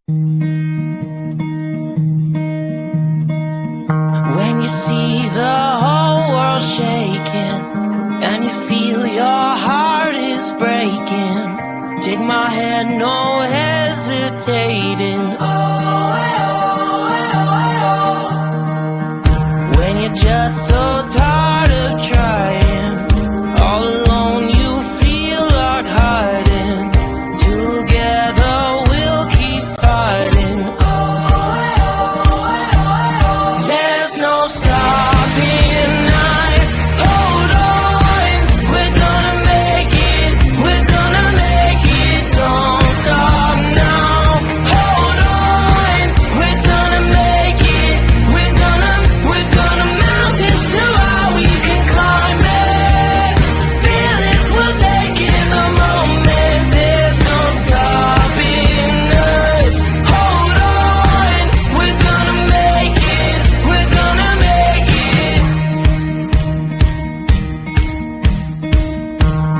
When you see the whole world shaking and you feel your heart is breaking, take my hand, no hesitating. When you're just so tired of trying, all alone you feel like hiding. Together we'll keep fighting. There's no stopping us. Hold on, we're gonna make it. We're gonna make it. Don't stop now. Hold on, we're gonna make it. We're gonna mountains too high we can climb it. Feel it, we'll take in the moment. There's no stopping us. Hold on, we're gonna make it. We're gonna make it.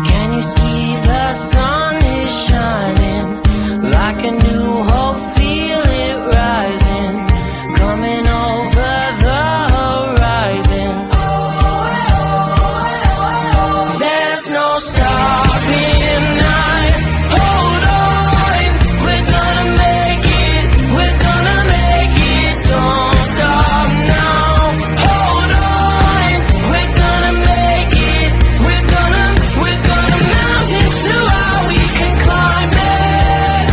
Can you see the sun is shining like a new hope? Feel it rising, coming over the horizon. There's no stopping us. Hold on, we're gonna make it. We're gonna make it. Don't stop now. Hold on, we're gonna make it. We're gonna mountains too high we can climb it.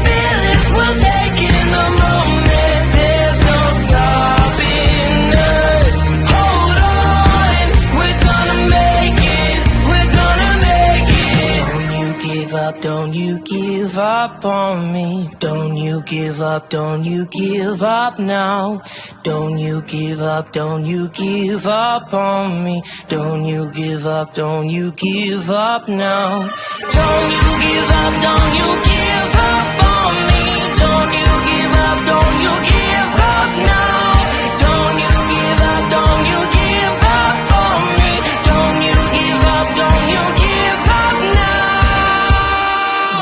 Feel it, we'll take in the moment. There's no stopping us. Hold on, we're gonna make it. We're gonna make it. Don't you give up, don't you give up on me. Don't you give up, don't you give up now. Don't you give up, don't you give up on me. Don't you give up, don't you give up now. Don't you give up, don't you give up on me. Don't you give up, don't you give up now. Don't you give up, don't you give up on me. Don't you give up, don't you give up now.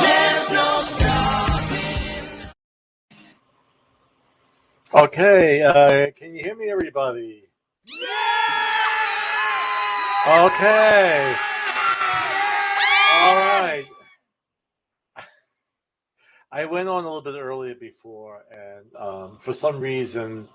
There's no stopping. Okay, can you hear me, everybody? Okay. All right. I went on a little bit earlier before, and for some reason,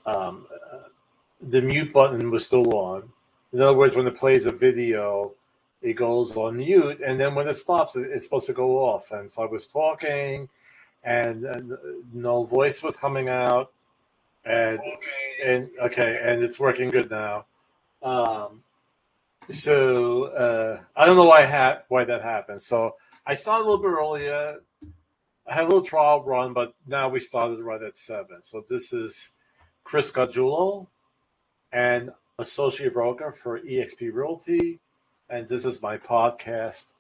the mute button was still on. In other words, when it plays a video, it goes on mute, and then when it stops, it's supposed to go off. And so I was talking, and no voice was coming out, and it's working good now. So I don't know why that happened. So I started a little bit earlier. I had a little trial run, but now we started right at 7. So this is Chris Gargiulo, and associate broker for eXp Realty, and this is my podcast,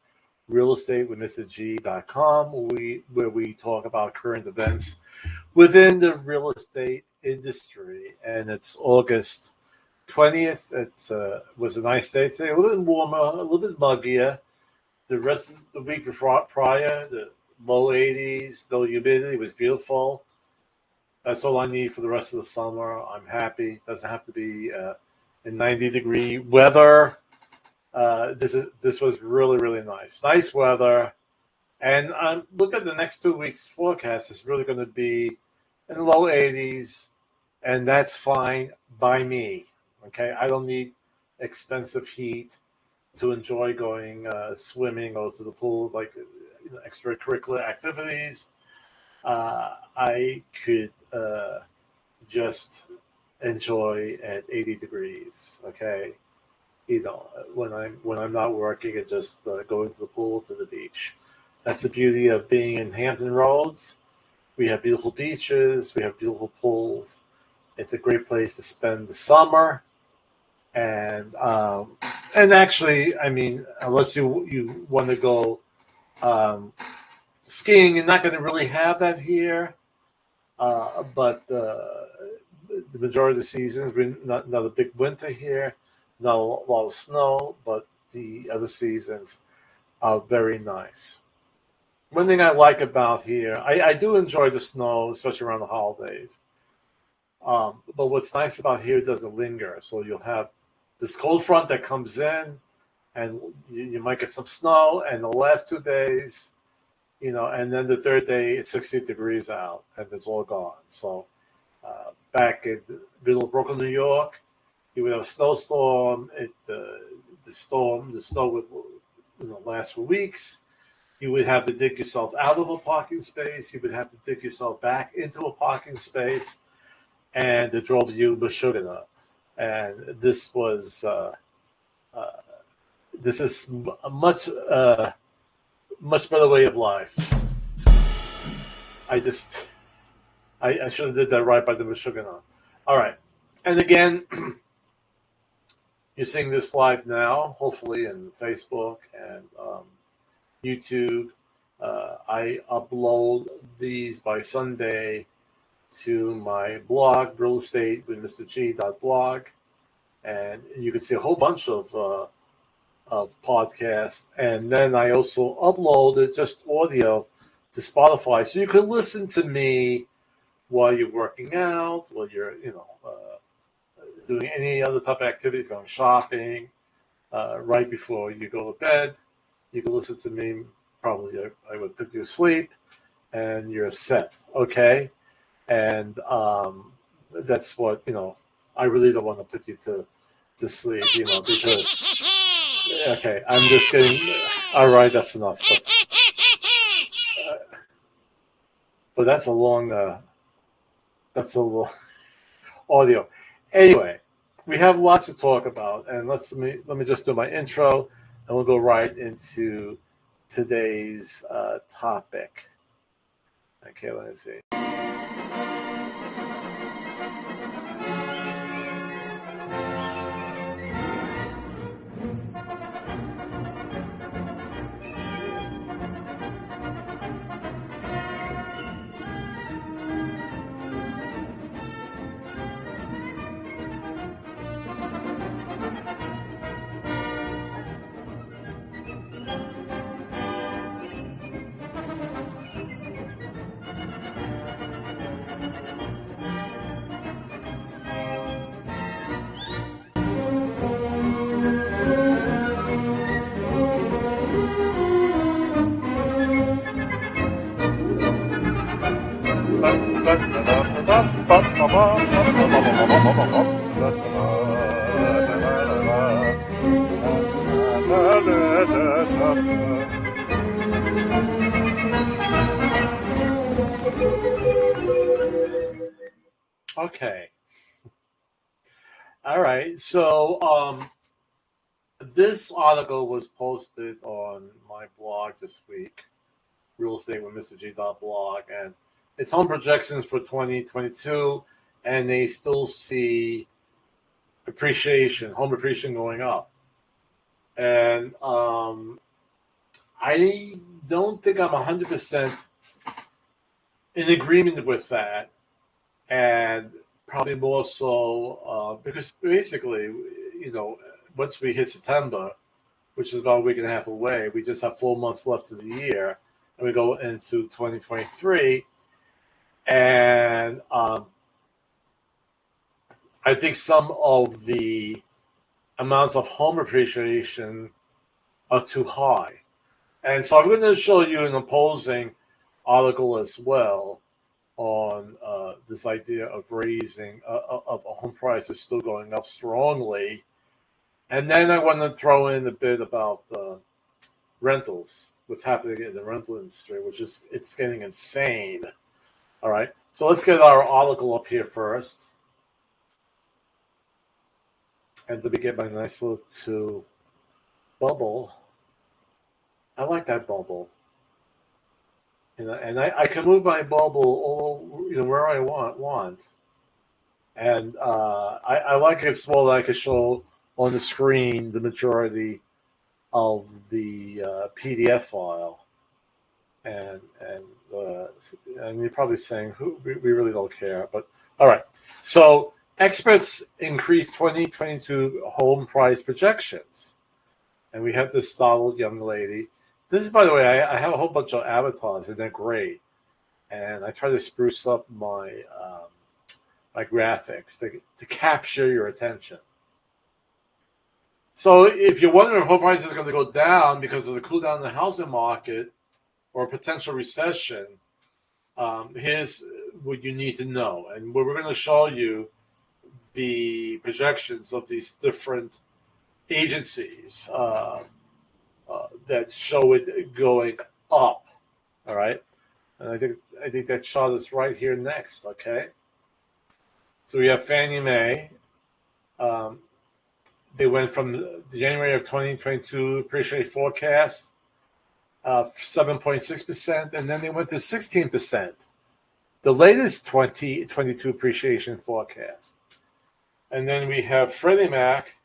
realestatewithmrg.com, where we talk about current events within the real estate industry. And it's August 20th. It was a nice day today, a little bit warmer, a little bit muggier. The rest of the week prior, the low 80s, no humidity, was beautiful. That's all I need for the rest of the summer. I'm happy. It doesn't have to be in 90-degree weather. This was really, really nice. Nice weather. And look at the next 2 weeks forecast. It's really going to be in the low 80s, and that's fine by me. Okay, I don't need extensive heat to enjoy going swimming or to the pool, like extracurricular activities. I could just enjoy at 80 degrees. Okay, when I'm not working, and just going to the pool, to the beach. That's the beauty of being in Hampton Roads. We have beautiful beaches. We have beautiful pools. It's a great place to spend the summer. And actually, I mean, unless you want to go skiing, you're not going to really have that here. But the majority of the season has been not a big winter here, not a lot of snow, but the other seasons are very nice. one thing I like about here, I do enjoy the snow, especially around the holidays. But what's nice about here, it doesn't linger. So you'll have this cold front that comes in, and you might get some snow. And the last 2 days, and then the third day, it's 60 degrees out, and it's all gone. So back in the middle of Brooklyn, New York, you would have a snowstorm. The snow would last for weeks. You would have to dig yourself out of a parking space. You would have to dig yourself back into a parking space, and it drove you Meshuggah. And this is a much better way of life. I should have did that right by the Meshuggah. All right, and again, you're seeing this live now, hopefully in Facebook and YouTube. I upload these by Sunday to my blog, Real Estate with Mr. G.blog, and you can see a whole bunch of podcasts. And then I also uploaded just audio to Spotify, so you can listen to me while you're working out, while you're doing any other type of activities, going shopping, right before you go to bed. You can listen to me. Probably I would put you to sleep, and you're set. Okay. And that's what, I really don't want to put you to sleep, because, okay, I'm just getting, all right, that's enough. But that's a long audio. Anyway, we have lots to talk about, and let me just do my intro, and we'll go right into today's topic. Okay, let me see. Okay. All right. So this article was posted on my blog this week, Real Estate with Mr. G.blog, and it's home projections for 2022, and they still see home appreciation going up. And I don't think I'm 100% in agreement with that, and probably more so because basically, once we hit September, which is about a week and a half away, we just have 4 months left of the year, and we go into 2023. And I think some of the amounts of home appreciation are too high. And so I'm going to show you an opposing article as well on this idea of raising of a home prices still going up strongly. And then I want to throw in a bit about rentals, what's happening in the rental industry, it's getting insane. All right, so let's get our article up here first. And let me get my nice little bubble. I like that bubble. And I can move my bubble all where I want. And I like it small that I can show on the screen the majority of the PDF file. And you're probably saying, we really don't care. But all right. So experts increase 2022 home price projections. And we have this startled young lady. This is, by the way, I have a whole bunch of avatars, and they're great. And I try to spruce up my graphics to capture your attention. So if you're wondering if home prices are going to go down because of the cool down in the housing market or a potential recession, here's what you need to know. And we're going to show you the projections of these different agencies that show it going up. All right. And I think that chart is right here next. Okay. So we have Fannie Mae. They went from January of 2022 appreciation forecast 7.6%, and then they went to 16%. The latest 2022 appreciation forecast. And then we have Freddie Mac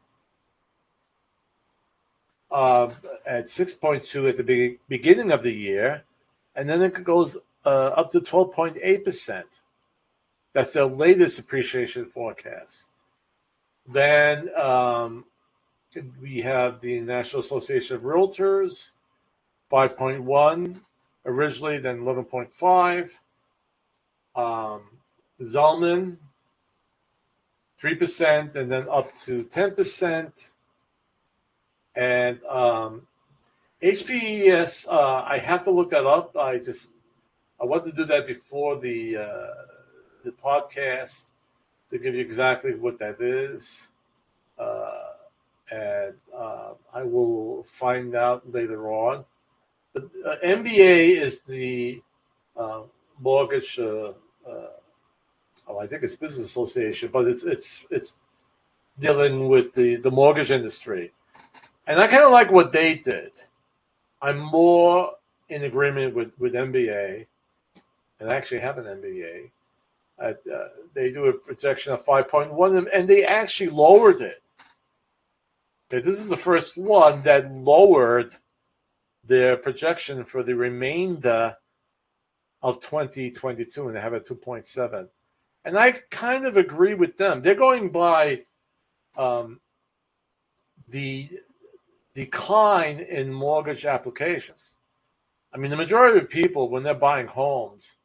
at 6.2 at the beginning of the year, and then it goes up to 12.8%. That's their latest appreciation forecast. Then we have the National Association of Realtors, 5.1 originally, then 11.5. Zelman, 3%, and then up to 10%. And HPES, I have to look that up. I want to do that before the podcast to give you exactly what that is. And I will find out later on. The MBA is the mortgage. I think it's Business Association, but it's dealing with the mortgage industry, and I kind of like what they did. I'm more in agreement with MBA, and I actually have an MBA. They do a projection of 5.1, and they actually lowered it. Okay, this is the first one that lowered their projection for the remainder of 2022, and they have a 2.7. And I kind of agree with them. They're going by the decline in mortgage applications. I mean, the majority of people, when they're buying homes,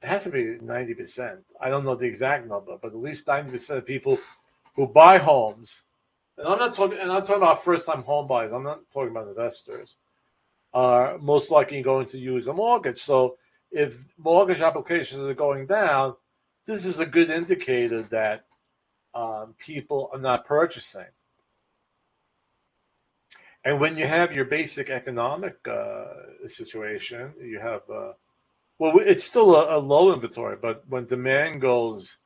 it has to be 90%. I don't know the exact number, but at least 90% of people who buy homes, and I'm talking about first-time home buyers. I'm not talking about investors, are most likely going to use a mortgage. So if mortgage applications are going down, this is a good indicator that people are not purchasing. And when you have your basic economic situation, you have, it's still a low inventory, but when demand goes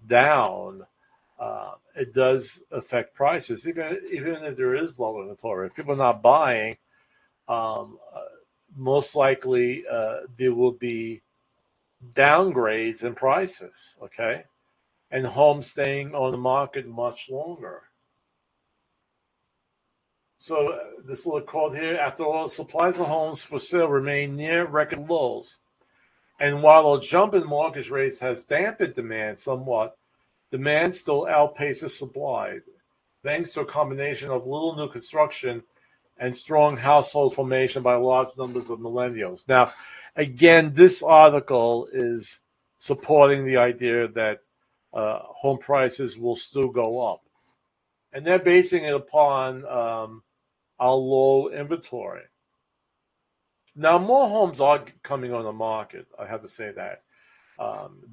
down, it does affect prices, even if there is low inventory. If people are not buying, most likely there will be downgrades in prices, okay? And homes staying on the market much longer. So this little quote here, after all, supplies of homes for sale remain near record lows. And while a jump in mortgage rates has dampened demand somewhat, demand still outpaces supply, thanks to a combination of little new construction and strong household formation by large numbers of millennials. Now, again, this article is supporting the idea that home prices will still go up. And they're basing it upon our low inventory. Now, more homes are coming on the market. I have to say that.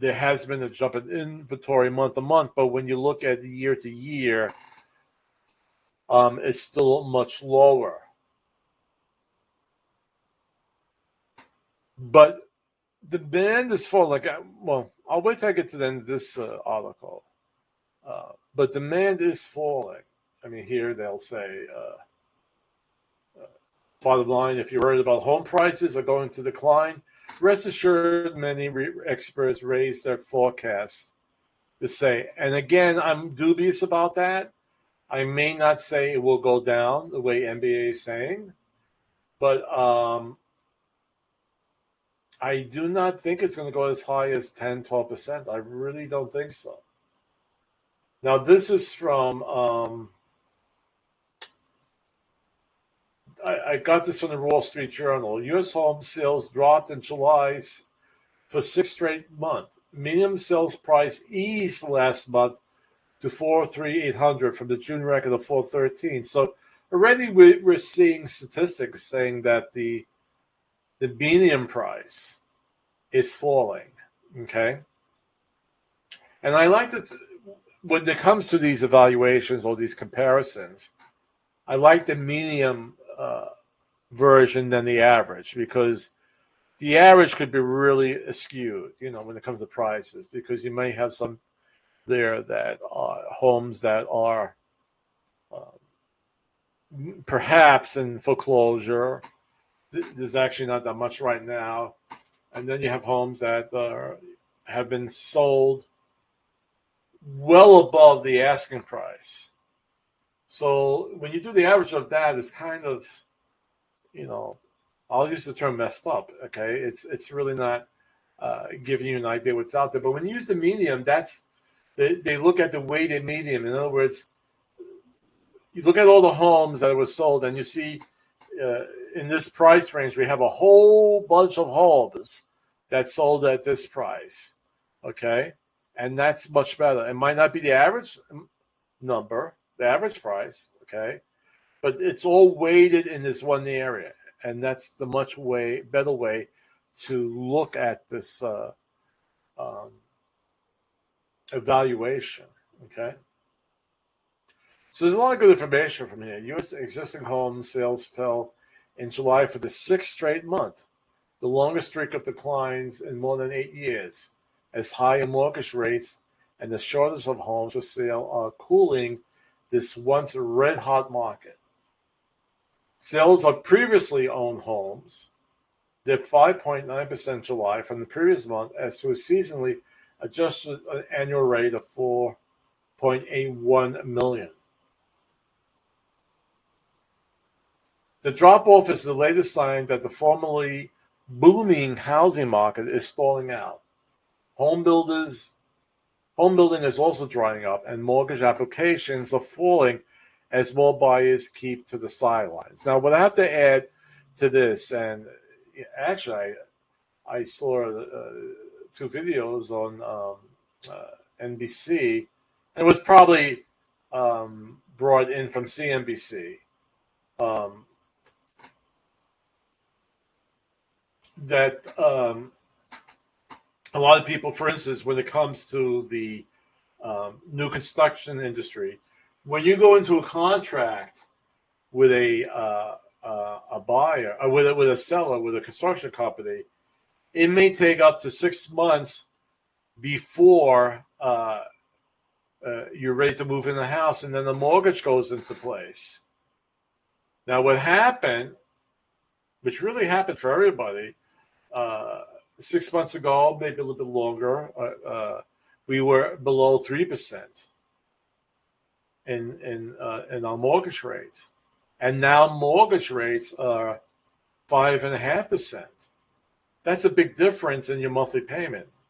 There has been a jump in inventory month to month, but when you look at the year to year, it's still much lower. But the demand is for I'll wait till I get to the end of this article. But demand is falling. I mean, here they'll say, bottom line, if you're worried about home prices are going to decline, rest assured many experts raise their forecasts to say, and again, I'm dubious about that. I may not say it will go down the way NBA is saying, but I do not think it's going to go as high as 10, 12%. I really don't think so. Now, this is from, I got this from the Wall Street Journal. U.S. home sales dropped in July for 6 straight months. Median sales price eased last month to 4,380 from the June record of 413. So already we're seeing statistics saying that the median price is falling. Okay, and I like that when it comes to these evaluations or these comparisons, I like the medium version than the average, because the average could be really skewed, when it comes to prices, because you may have some there that are homes that are perhaps in foreclosure. There's actually not that much right now. And then you have homes that have been sold well above the asking price. So when you do the average of that, it's kind of, I'll use the term messed up. Okay, it's really not giving you an idea what's out there. But when you use the medium, they look at the weighted medium. In other words, you look at all the homes that were sold, and you see in this price range, we have a whole bunch of homes that sold at this price. Okay, and that's much better. It might not be the average number, the average price. Okay, but it's all weighted in this one area, and that's the much better way to look at this evaluation. Okay, so there's a lot of good information from here. U.S. existing home sales fell in July for the 6th straight month, the longest streak of declines in more than 8 years, as higher mortgage rates and the shortage of homes for sale are cooling this once red-hot market. Sales of previously owned homes dipped 5.9% in July from the previous month, as to a seasonally adjusted annual rate of 4.81 million. The drop-off is the latest sign that the formerly booming housing market is stalling out. Home building is also drying up, and mortgage applications are falling as more buyers keep to the sidelines. Now, what I have to add to this, and actually I saw 2 videos on NBC. It was probably brought in from CNBC. That a lot of people, for instance, when it comes to the new construction industry, when you go into a contract with a buyer, or with a seller, with a construction company, it may take up to 6 months before you're ready to move in the house, and then the mortgage goes into place. Now, what happened, which really happened for everybody, 6 months ago, maybe a little bit longer, we were below 3% in our mortgage rates, and now mortgage rates are 5.5%. That's a big difference in your monthly payments.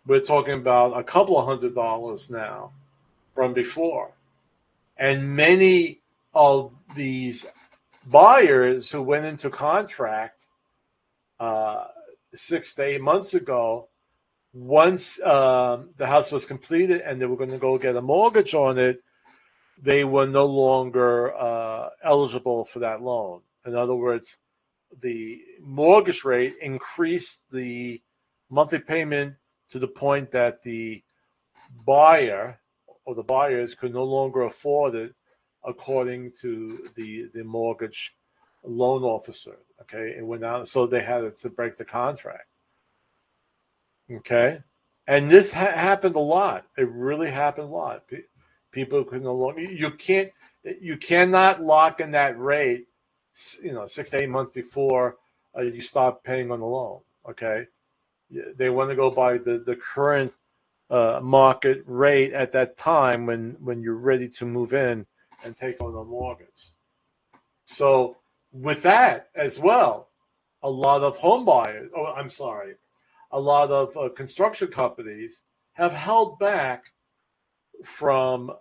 We're talking about a couple of $100 now from before, and many of these buyers who went into contract 6 to 8 months ago, once the house was completed and they were going to go get a mortgage on it, they were no longer eligible for that loan. In other words, the mortgage rate increased the monthly payment to the point that the buyer or the buyers could no longer afford it, according to the mortgage loan officer. Okay, it went out, so they had to break the contract. Okay, and this happened a lot. It really happened a lot. People could no longer. You cannot lock in that rate, 6 to 8 months before you start paying on the loan. Okay, they want to go by the current market rate at that time when you're ready to move in and take on a mortgage. So with that as well, a lot of a lot of construction companies have held back from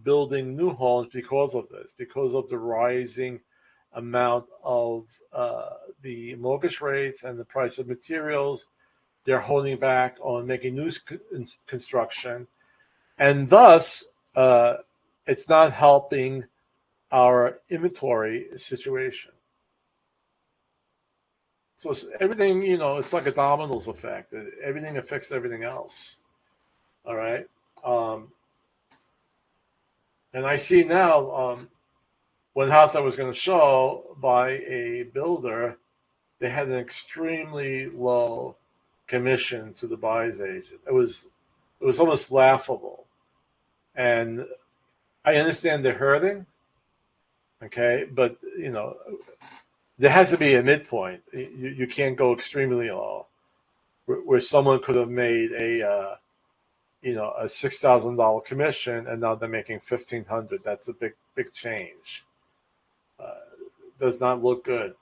building new homes because of this, because of the rising amount of the mortgage rates and the price of materials. They're holding back on making new construction, and thus it's not helping our inventory situation. So it's everything, it's like a dominoes effect. Everything affects everything else. All right. And I see now one house I was going to show by a builder, they had an extremely low commission to the buyer's agent. It was almost laughable. And I understand they're hurting, okay, but there has to be a midpoint. You can't go extremely low, where someone could have made a $6,000 commission and now they're making $1,500. That's a big change. Does not look good.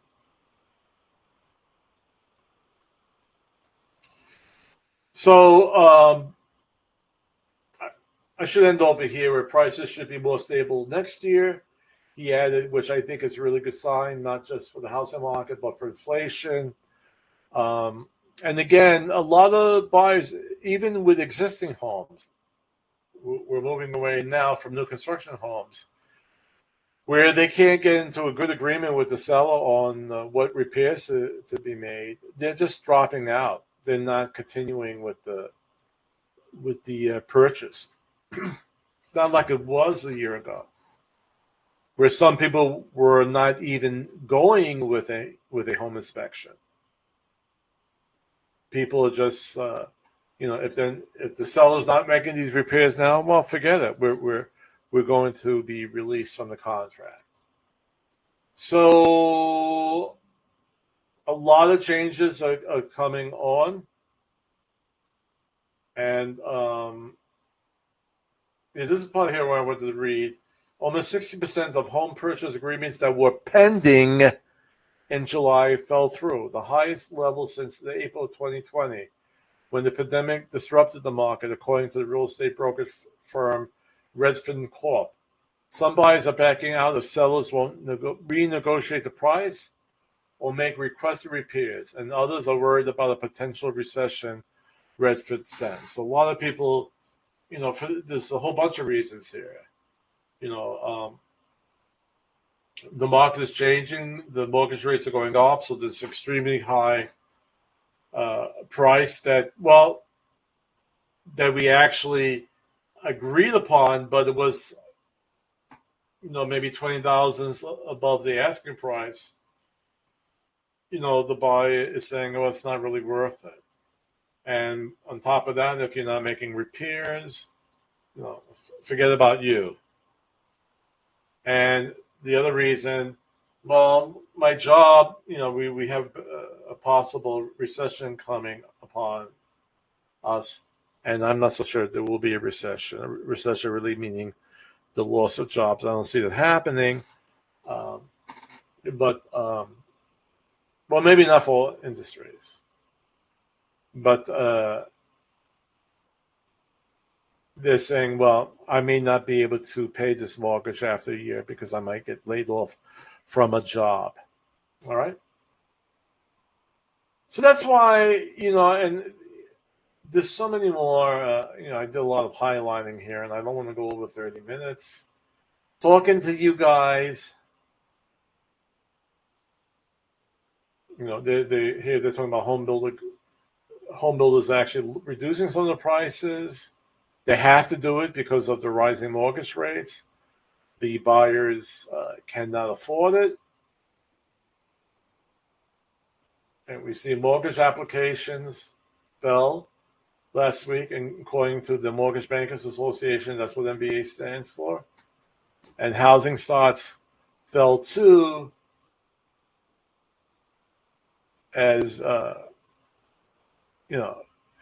So I should end over here where prices should be more stable next year. He added, which I think is a really good sign, not just for the housing market, but for inflation. And again, a lot of buyers, even with existing homes, we're moving away now from new construction homes, where they can't get into a good agreement with the seller on what repairs to be made. They're just dropping out. They're not continuing with the purchase. It's not like it was a year ago, where some people were not even going with a home inspection. People are just, if the seller's not making these repairs now, well, forget it. We're going to be released from the contract. So a lot of changes are coming on, and this is part here where I wanted to read. Almost 60% of home purchase agreements that were pending in July fell through, the highest level since April 2020, when the pandemic disrupted the market, according to the real estate brokerage firm Redfin Corp. Some buyers are backing out if sellers won't renegotiate the price or make requested repairs, and others are worried about a potential recession, Redfin says. So a lot of people, there's a whole bunch of reasons here. The market is changing. The mortgage rates are going up, so there's extremely high price that we actually agreed upon, but it was, maybe $20,000 above the asking price. The buyer is saying, "Oh, it's not really worth it." And on top of that, if you're not making repairs, forget about you. And the other reason, well, my job, we have a possible recession coming upon us, and I'm not so sure there will be a recession. A recession really meaning the loss of jobs. I don't see that happening. But maybe not for all industries. But they're saying, well, I may not be able to pay this mortgage after a year because I might get laid off from a job. All right. So that's why, and there's so many more, I did a lot of highlighting here, and I don't want to go over 30 minutes talking to you guys. They're talking about home builders actually reducing some of the prices. They have to do it because of the rising mortgage rates. The buyers cannot afford it. And we see mortgage applications fell last week, and according to the Mortgage Bankers Association, that's what MBA stands for. And housing starts fell too, as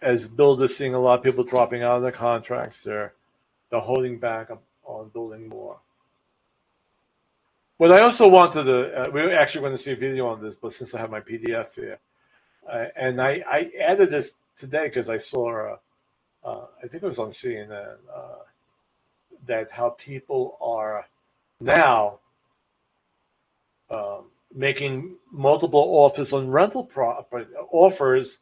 as builders seeing a lot of people dropping out of their contracts. They're holding back on building more. What I also wanted to, we were actually going to see a video on this, but since I have my PDF here, and I added this today because I saw, I think it was on CNN, that how people are now making multiple offers on rental properties.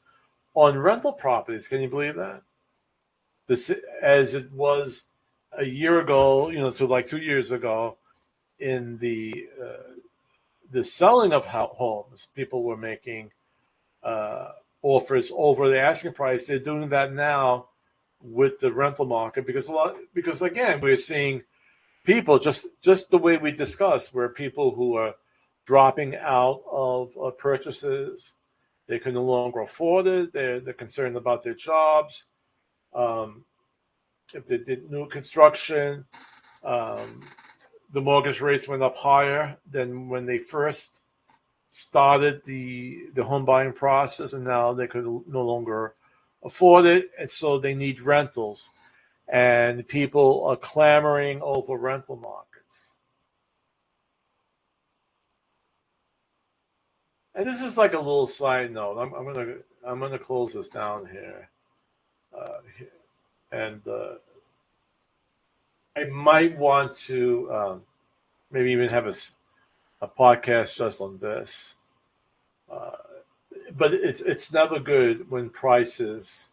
Can you believe that? This, as it was a year ago, to like 2 years ago, in the selling of homes, people were making offers over the asking price. They're doing that now with the rental market because again, we're seeing people just the way we discussed, where people who are dropping out of purchases, they can no longer afford it. They're concerned about their jobs. If they did new construction, the mortgage rates went up higher than when they first started the home buying process, and now they could no longer afford it, and so they need rentals, and people are clamoring over rental markets. And this is like a little side note. I'm gonna close this down here, and I might want to maybe even have a podcast just on this. But it's never good when prices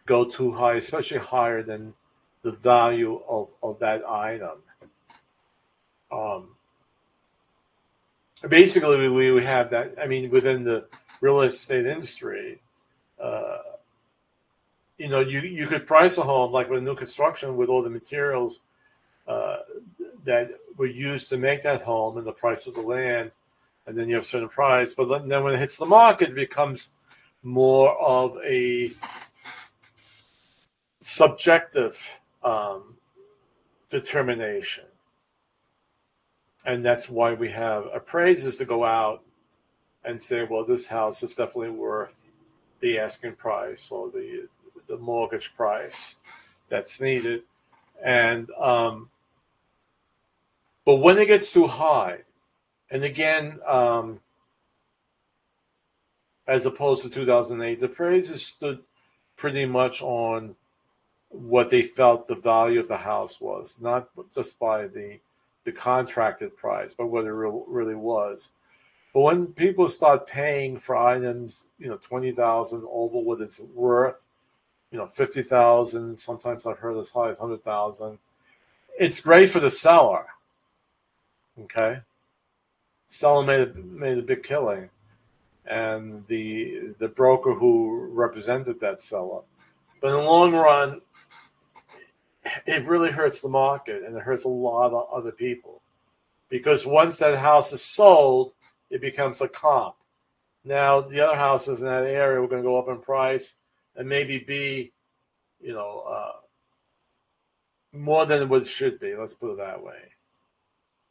go too high, especially higher than the value of that item. Basically, we have that. I mean, within the real estate industry, you could price a home like with new construction with all the materials that were used to make that home and the price of the land, and then you have a certain price. But then when it hits the market, it becomes more of a subjective determination. And that's why we have appraisers to go out and say, well, this house is definitely worth the asking price or the mortgage price that's needed. And but when it gets too high, and again, as opposed to 2008, the appraisers stood pretty much on what they felt the value of the house was, not just by the contracted price, but what it really was. But when people start paying for items, $20,000 over what it's worth, $50,000, sometimes I've heard as high as $100,000, it's great for the seller. Okay, seller made a big killing, and the broker who represented that seller. But in the long run, it really hurts the market, and it hurts a lot of other people, because once that house is sold, it becomes a comp. Now the other houses in that area are going to go up in price and maybe be, more than what it should be. Let's put it that way.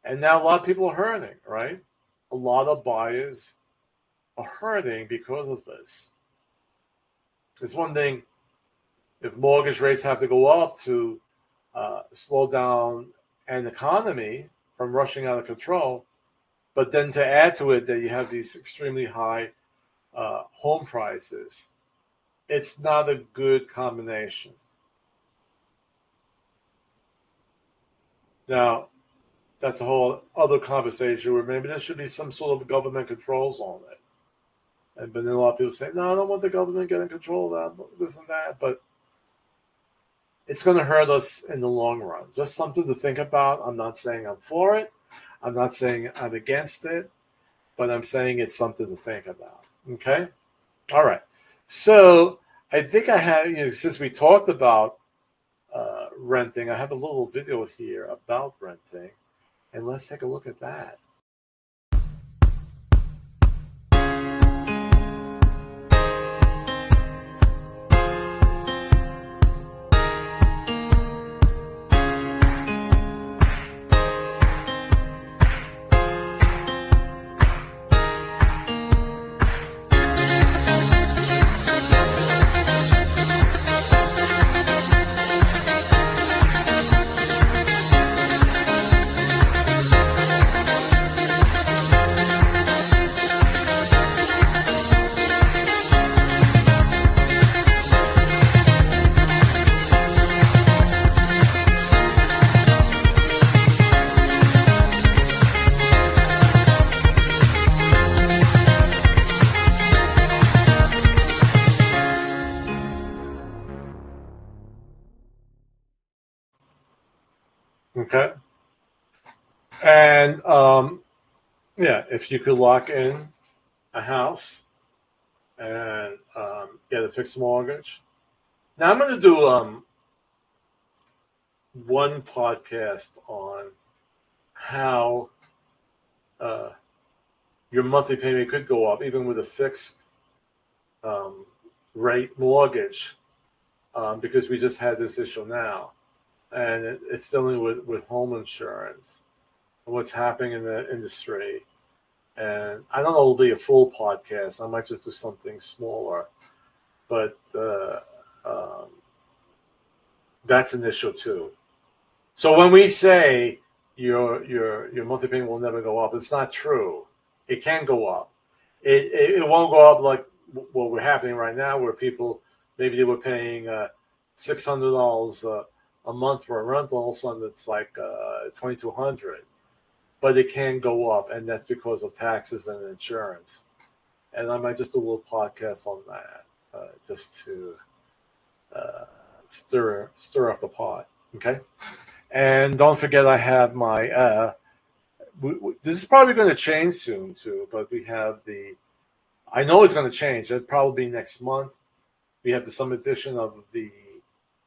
And now a lot of people are hurting, right? A lot of buyers are hurting because of this. It's one thing if mortgage rates have to go up to slow down an economy from rushing out of control, but then to add to it that you have these extremely high home prices, it's not a good combination. Now, that's a whole other conversation where maybe there should be some sort of government controls on it. But then a lot of people say, no, I don't want the government getting control of that, this and that. But it's going to hurt us in the long run. Just something to think about. I'm not saying I'm for it. I'm not saying I'm against it. But I'm saying it's something to think about. Okay? All right. So I think I have, since we talked about renting, I have a little video here about renting. And let's take a look at that. Okay. And yeah, if you could lock in a house and get a fixed mortgage. Now I'm going to do one podcast on how your monthly payment could go up even with a fixed rate mortgage, because we just had this issue now, and it's dealing with home insurance and what's happening in the industry. And I don't know, it'll be a full podcast. I might just do something smaller, but that's an issue too. So when we say your monthly payment will never go up, it's not true. It can go up. It won't go up like what we're happening right now, where people maybe they were paying $600 a month for a rental, all of a sudden it's like $2,200. But it can go up, and that's because of taxes and insurance. And I might just do a little podcast on that, just to stir up the pot. Okay. And don't forget, I have my. This is probably going to change soon too, but we have the. I know it's going to change. It'll probably be next month. We have the summer edition of the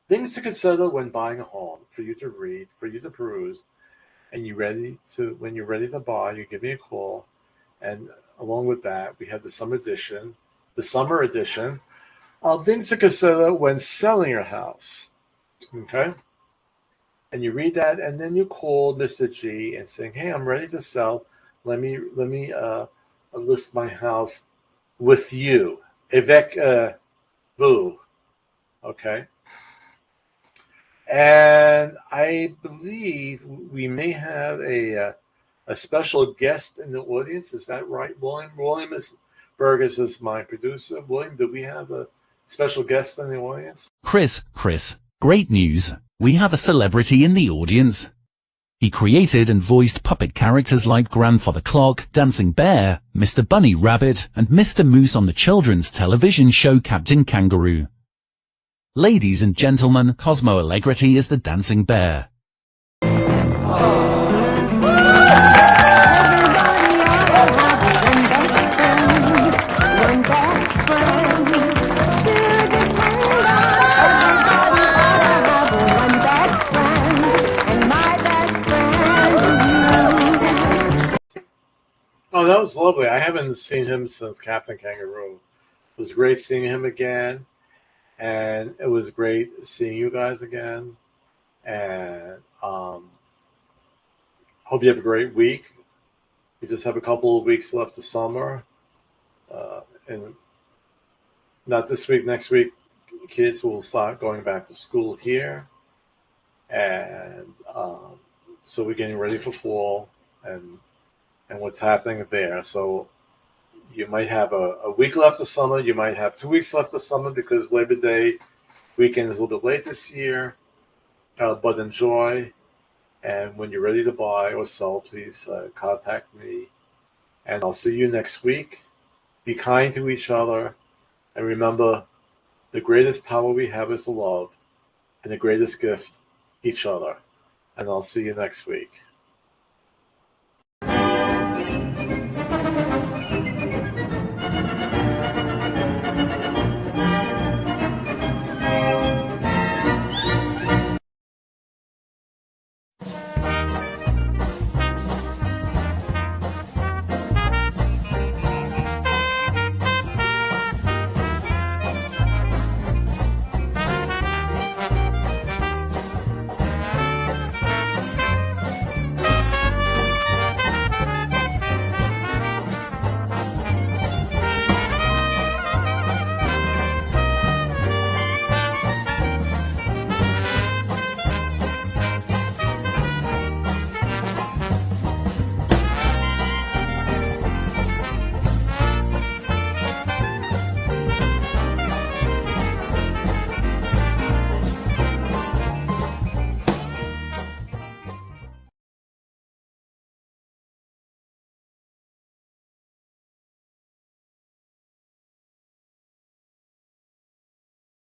things to consider when buying a home, for you to read, for you to peruse. And when you're ready to buy, you give me a call. And along with that, we have the summer edition of things to consider when selling your house. Okay. And you read that, and then you call Mr. G and saying, "Hey, I'm ready to sell. Let me list my house with you, avec vous." Okay. And I believe we may have a special guest in the audience. Is that right, William? William Burgess is my producer. William, do we have a special guest in the audience? Chris, great news. We have a celebrity in the audience. He created and voiced puppet characters like Grandfather Clock, Dancing Bear, Mr. Bunny Rabbit, and Mr. Moose on the children's television show Captain Kangaroo. Ladies and gentlemen, Cosmo Allegretti is the Dancing Bear. Oh, that was lovely. I haven't seen him since Captain Kangaroo. It was great seeing him again. And it was great seeing you guys again. And hope you have a great week. We just have a couple of weeks left of summer. And not this week, next week, kids will start going back to school here. And so we're getting ready for fall and what's happening there. So you might have a week left of summer. You might have 2 weeks left of summer because Labor Day weekend is a little bit late this year. But enjoy. And when you're ready to buy or sell, please contact me. And I'll see you next week. Be kind to each other. And remember, the greatest power we have is the love. And the greatest gift, each other. And I'll see you next week.